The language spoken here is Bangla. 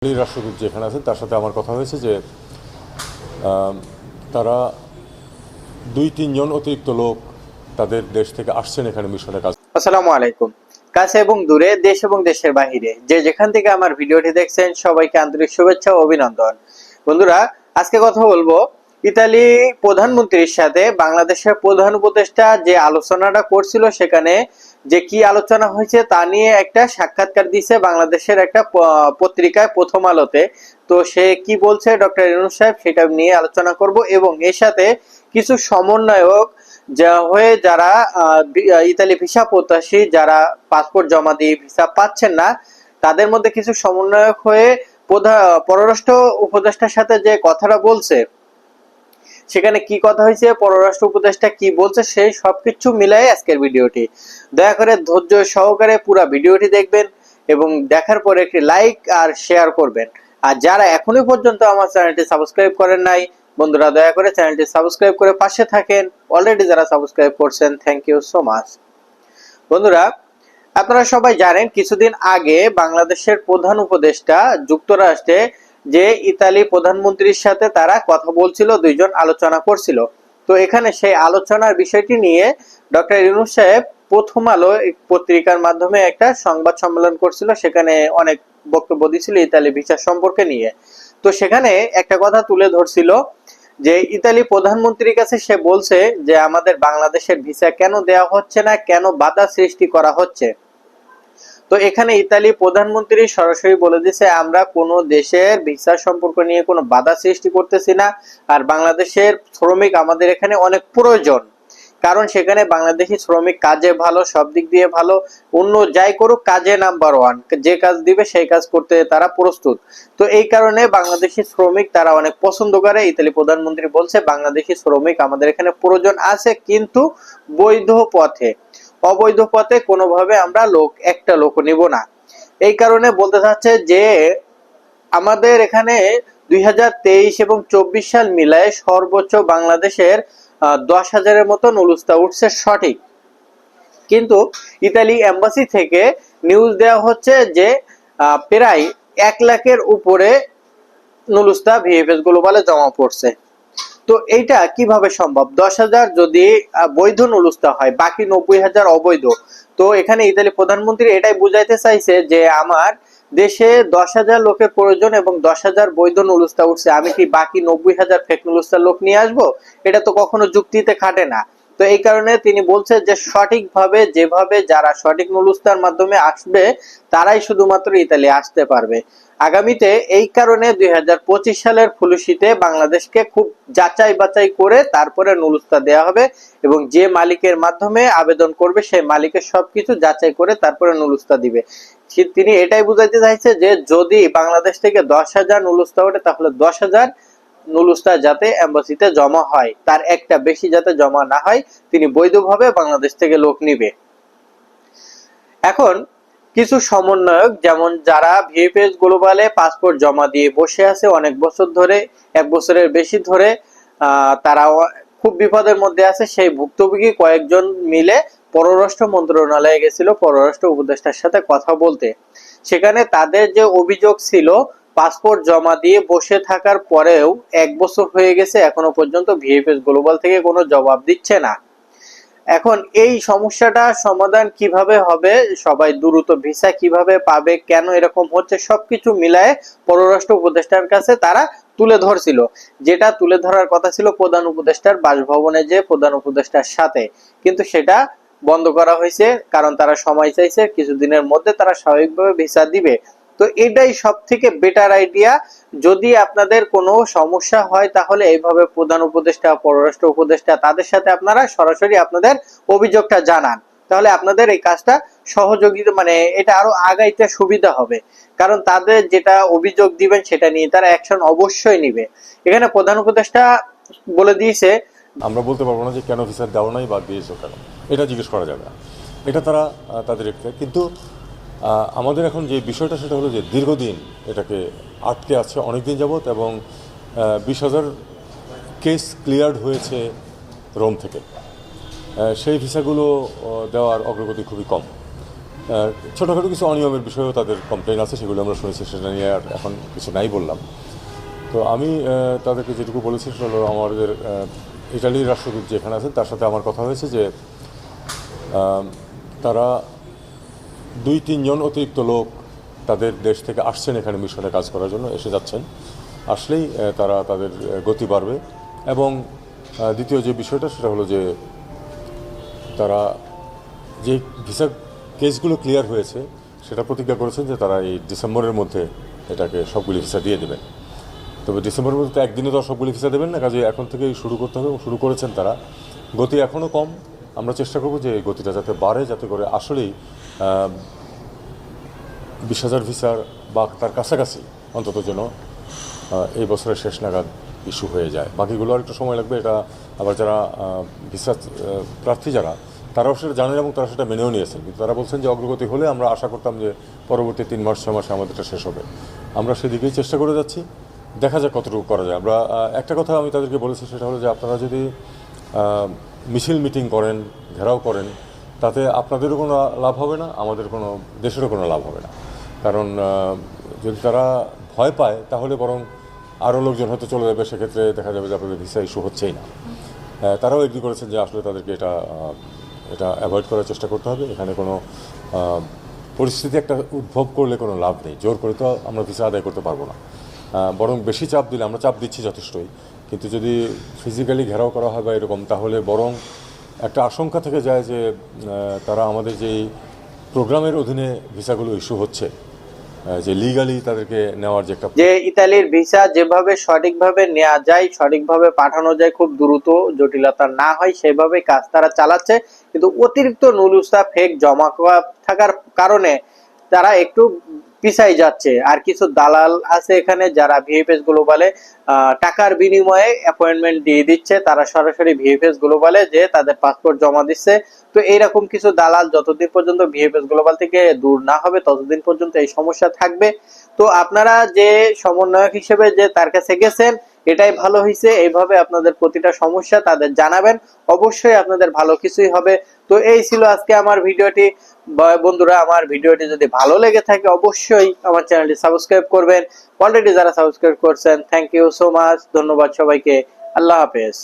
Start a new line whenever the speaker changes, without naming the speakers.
রাষ্ট্রদূত যেখানে আছেন তার সাথে আমার কথা হয়েছে যে তারা 2-3 জন অতিরিক্ত লোক তাদের দেশ থেকে আসছেন এখানে মিশনে কাজ।
আসসালামু আলাইকুম। কাছে এবং দূরে, দেশ এবং দেশের বাহিরে যে যেখান থেকে আমার ভিডিওটি দেখছেন সবাইকে আন্তরিক শুভেচ্ছা ও অভিনন্দন। বন্ধুরা, আজকে কথা বলবো ইতালি প্রধানমন্ত্রীর সাথে বাংলাদেশের প্রধান উপদেষ্টা যে আলোচনাটা করছিল সেখানে যে কি আলোচনা হয়েছে তা নিয়ে একটা সাক্ষাৎকার দিয়েছে বাংলাদেশের একটা পত্রিকায় প্রথম আলোতে। তো সে কি বলছে ডক্টর ইউনূস সাহেব সেটা নিয়ে আলোচনা করব এবং এর সাথে কিছু সমন্বয়ক যারা ইতালি ভিসা প্রত্যাশী যারা পাসপোর্ট জমা দিয়ে ভিসা পাচ্ছেন না তাদের মধ্যে কিছু সমন্বয়ক হয়ে পররাষ্ট্র উপদেষ্টার সাথে যে কথাটা বলছে সেখানে কি কথা হয়েছে, পররাষ্ট্র উপদেষ্টা কি বলছে, সেই সবকিছু মিলাই আজকের ভিডিওটি। দয়া করে ধৈর্য সহকারে পুরো ভিডিওটি দেখবেন এবং দেখার পরে একটি লাইক আর শেয়ার করবেন। আর যারা এখনো পর্যন্ত আমার চ্যানেলটি সাবস্ক্রাইব করেন নাই বন্ধুরা, দয়া করে চ্যানেলটি সাবস্ক্রাইব করে পাশে থাকেন। অলরেডি যারা সাবস্ক্রাইব করছেন থ্যাংক ইউ সো মাচ। বন্ধুরা, আপনারা সবাই জানেন কিছুদিন আগে বাংলাদেশের প্রধান উপদেষ্টা যুক্তরাষ্ট্রে যে ইতালি প্রধানমন্ত্রীর সাথে তারা কথা বলছিল, দুইজন আলোচনা করছিল। তো এখানে সেই আলোচনার বিষয়টি নিয়ে ডক্টর ইউনূস সাহেব প্রথম আলো পত্রিকার মাধ্যমে একটা সংবাদ সম্মেলন করছিল, সেখানে অনেক বক্তব্য দিছিল ইতালি ভিসা সম্পর্কে নিয়ে। তো সেখানে একটা কথা তুলে ধরছিল যে ইতালি প্রধানমন্ত্রীর কাছে সে বলছে যে আমাদের বাংলাদেশের ভিসা কেন দেওয়া হচ্ছে না, কেন বাধা সৃষ্টি করা হচ্ছে। তো এখানে ইতালি প্রধানমন্ত্রী সরাসরি বলে দিয়েছে আমরা কোনো দেশের ভিসা সম্পর্ক নিয়ে কোনো বাধা সৃষ্টি করতেছি না, আর বাংলাদেশের শ্রমিক আমাদের এখানে অনেক প্রয়োজন, কারণ সেখানে বাংলাদেশি শ্রমিক কাজে ভালো, সব দিক দিয়ে ভালো, অন্য যাই করুক কাজে নাম্বার ওয়ান, যে কাজ দিবে সেই কাজ করতে তারা প্রস্তুত। তো এই কারণে বাংলাদেশি শ্রমিক তারা অনেক পছন্দ করে। ইতালি প্রধানমন্ত্রী বলছে বাংলাদেশি শ্রমিক আমাদের এখানে প্রয়োজন আছে, কিন্তু বৈধ পথে, অবৈধ পথে কোনোভাবে আমরা একটা লোক নিব না। এই কারণে বলতে চাচ্ছে যে আমাদের এখানে 2023 এবং 24 সাল মিলায় সর্বোচ্চ বাংলাদেশের 10,000-এর মতো নুলুস্তা উঠছে সঠিক, কিন্তু ইতালি এম্বাসি থেকে নিউজ দেওয়া হচ্ছে যে প্রায় 1 লাখের উপরে নুলুস্তা ভিএফএস গ্লোবালে জমা পড়ছে। তো এইটা কিভাবে সম্ভব? 10,000 যদি বৈধ নুলুস্তা হয়, বাকি 90,000 অবৈধ। তো এখানে ইতালি প্রধানমন্ত্রী এটাই বুঝাইতে চাইছে যে আমার দেশে 10,000 লোকের প্রয়োজন এবং 10,000 বৈধ নুলুস্তা উঠছে, আমি কি বাকি 90,000 ফেক নুলুস্তার লোক নিয়ে আসবো? এটা তো কখনো যুক্তিতে খাটে না। তো এই কারণে তিনি বলছে যে সঠিকভাবে যেভাবে যারা সঠিক নুলুস্তার মাধ্যমে আসবে তারাই শুধুমাত্র ইতালি আসতে পারবে আগামীতে। এই কারণে 2025 সালের ফুলশীতে বাংলাদেশকে খুব যাচাই বাছাই করে তারপরে নুলুস্তা দেওয়া হবে এবং যে মালিকের মাধ্যমে আবেদন করবে সেই মালিকের সবকিছু যাচাই করে তারপরে নুলুস্তা দিবে। তিনি এটাই বুঝাইতে চাইছে যে যদি বাংলাদেশ থেকে 10,000 নুলুস্তা ওঠে তাহলে 10,000 নুলুস্তা যাতে এম্বাসিতে জমা হয়, তার একটা বেশি যাতে জমা না হয়, তিনি বৈধভাবে বাংলাদেশ থেকে লোক নিবে। এখন কিছু সমন্বয়ক যেমন যারা ভিএফএস গ্লোবালে পাসপোর্ট জমা দিয়ে বসে আছে অনেক বছর ধরে, 1 বছরের বেশি ধরে, তারা খুব বিপদের মধ্যে আছে, সেই ভুক্তভোগী কয়েকজন মিলে পররাষ্ট্র মন্ত্রণালয়ে গেছিল পররাষ্ট্র উপদেষ্টার সাথে কথা বলতে। সেখানে তাদের যে অভিযোগ ছিল পাসপোর্ট জমা দিয়ে বসে থাকার পরেও 1 বছর হয়ে গেছে, এখনো পর্যন্ত ভিএফএস গ্লোবাল থেকে কোনো জবাব দিচ্ছে না। এখন এই সমস্যাটা সমাধান কিভাবে হবে, সবাই দ্রুত ভিসা কিভাবে পাবে, কেন এরকম হচ্ছে, সবকিছু মিলায়ে পররাষ্ট্র উপদেষ্টার কাছে তারা তুলে ধরছিল। যেটা তুলে ধরার কথা ছিল প্রধান উপদেষ্টার বাসভবনে যে প্রধান উপদেষ্টার সাথে, কিন্তু সেটা বন্ধ করা হয়েছে, কারণ তারা সময় চাইছে, কিছুদিনের মধ্যে তারা স্বাভাবিকভাবে ভিসা দিবে। তো এটাই সব থেকে বেটার আইডিয়া। যদি আপনাদের কোনো সমস্যা হয় তাহলে এইভাবে প্রধান উপদেষ্টা, পররাষ্ট্র উপদেষ্টা তাদের সাথে আপনারা সরাসরি আপনাদের অভিযোগটা জানান, তাহলে আপনাদের এই কাজটা সহযোগিতা এটা আরো আগাইতে সুবিধা হবে, কারণ তাদের যেটা অভিযোগ দিবেন সেটা নিয়ে তারা অ্যাকশন অবশ্যই নিবে। এখানে প্রধান উপদেষ্টা বলে দিয়েছে
আমরা বলতে পারবো না যে কেন ভিসা দেওয়া নাই বা দিয়েছো কেন, এটা জিজ্ঞেস করা যাবে না, এটা তারা তাদের একটা। কিন্তু আমাদের এখন যে বিষয়টা সেটা হলো যে দীর্ঘদিন এটাকে আটকে আছে অনেকদিন যাবৎ, এবং 20,000 কেস ক্লিয়ার্ড হয়েছে রোম থেকে। সেই ভিসাগুলো দেওয়ার অগ্রগতি খুবই কম। ছোটোখাটো কিছু অনিয়মের বিষয়েও তাদের কমপ্লেন আছে, সেগুলো আমরা শুনেছি, সেটা নিয়ে আর এখন কিছু নাই বললাম। তো আমি তাদেরকে যেটুকু বলেছি সেটা হলো, আমাদের ইটালির রাষ্ট্রদূত যেখানে আছেন তার সাথে আমার কথা হয়েছে যে তারা 2-3 জন অতিরিক্ত লোক তাদের দেশ থেকে আসছেন এখানে মিশনে কাজ করার জন্য, এসে যাচ্ছেন। আসলেই তারা তাদের গতি বাড়বে। এবং দ্বিতীয় যে বিষয়টা সেটা হলো যে তারা যে ভিসা কেসগুলো ক্লিয়ার হয়েছে সেটা প্রতিজ্ঞা করেছেন যে তারা এই ডিসেম্বরের মধ্যে এটাকে সবগুলি ভিসা দিয়ে দেবেন। তবে ডিসেম্বরের মধ্যে তো একদিনে তো সবগুলি ভিসা দেবেন না, কাজে এখন থেকেই শুরু করতে হবে, এবং শুরু করেছেন তারা। গতি এখনও কম, আমরা চেষ্টা করব যে এই গতিটা যাতে বাড়ে, যাতে করে আসলেই 20,000 ভিসার বা তার কাছাকাছি অন্তত যেন এই বছরের শেষ নাগাদ ইস্যু হয়ে যায়। বাকিগুলো আর একটু সময় লাগবে। এটা আবার যারা ভিসা প্রার্থী যারা, তারাও সেটা জানেন এবং তারা সেটা মেনেও নিয়েছেন, কিন্তু তারা বলছেন যে অগ্রগতি হলে আমরা আশা করতাম যে পরবর্তী 3 মাস 6 মাসে আমাদেরটা শেষ হবে। আমরা সেদিকেই চেষ্টা করে যাচ্ছি, দেখা যাক কতটুকু করা যায়। আমরা একটা কথা আমি তাদেরকে বলেছি, সেটা হলো যে আপনারা যদি মিছিল মিটিং করেন, ঘেরাও করেন, তাতে আপনাদেরও কোনো লাভ হবে না, আমাদের কোনো দেশেরও কোনো লাভ হবে না। কারণ যদি তারা ভয় পায় তাহলে বরং আরও লোকজন হয়তো চলে যাবে, সেক্ষেত্রে দেখা যাবে যে আপনাদের ভিসা ইস্যু হচ্ছেই না। তারাও এগ্রি করেছেন যে আসলে তাদেরকে এটা অ্যাভয়েড করার চেষ্টা করতে হবে। এখানে কোনো পরিস্থিতি একটা উদ্ভব করলে কোনো লাভ নেই, জোর করে তো আমরা ভিসা আদায় করতে পারবো না। বরং বেশি চাপ দিলে, আমরা চাপ দিচ্ছি যথেষ্টই, কিন্তু যদি ফিজিক্যালি ঘেরাও করা হয় বা এরকম, তাহলে বরং একটা আশঙ্কা থেকে যায় যে তারা আমাদের যেই প্রোগ্রামের অধীনে ভিসাগুলো ইস্যু হচ্ছে, যে লিগালি তাদেরকে নেওয়ার যে একটা,
যে ইতালির ভিসা যেভাবে সঠিকভাবে নেওয়া যায়, সঠিকভাবে পাঠানো যায়, খুব দ্রুত, জটিলতা না হয়, সেভাবে কাজ তারা চালাচ্ছে। কিন্তু অতিরিক্ত নুলুসা ফেক জমা থাকার কারণে তারা একটু পিছাই যাচ্ছে। আর কিছু দালাল আছে এখানে যারা ভিএফএস গ্লোবালে টাকার বিনিময়ে অ্যাপয়েন্টমেন্ট দিয়ে দিচ্ছে, তারা সরাসরি ভিএফএস গ্লোবালে যে তাদের পাসপোর্ট জমা দিচ্ছে। তো এইরকম কিছু দালাল যতদিন পর্যন্ত ভিএফএস গ্লোবাল থেকে দূর না হবে ততদিন পর্যন্ত এই সমস্যা থাকবে। তো আপনারা যে সমন্বয়ক হিসেবে যে তার কাছে গেছেন, এটাই ভালো হয়েছে। এইভাবে আপনাদের প্রতিটা সমস্যা তাদের জানাবেন, অবশ্যই আপনাদের ভালো কিছুই হবে। তো এই ছিল আজকে আমার ভিডিওটি। বন্ধুরা, আমার ভিডিওটি যদি ভালো লেগে থাকে অবশ্যই আমার চ্যানেলটি সাবস্ক্রাইব করবেন। অলরেডি যারা সাবস্ক্রাইব করছেন, থ্যাংক ইউ সো মাচ, ধন্যবাদ সবাইকে। আল্লাহ হাফেজ।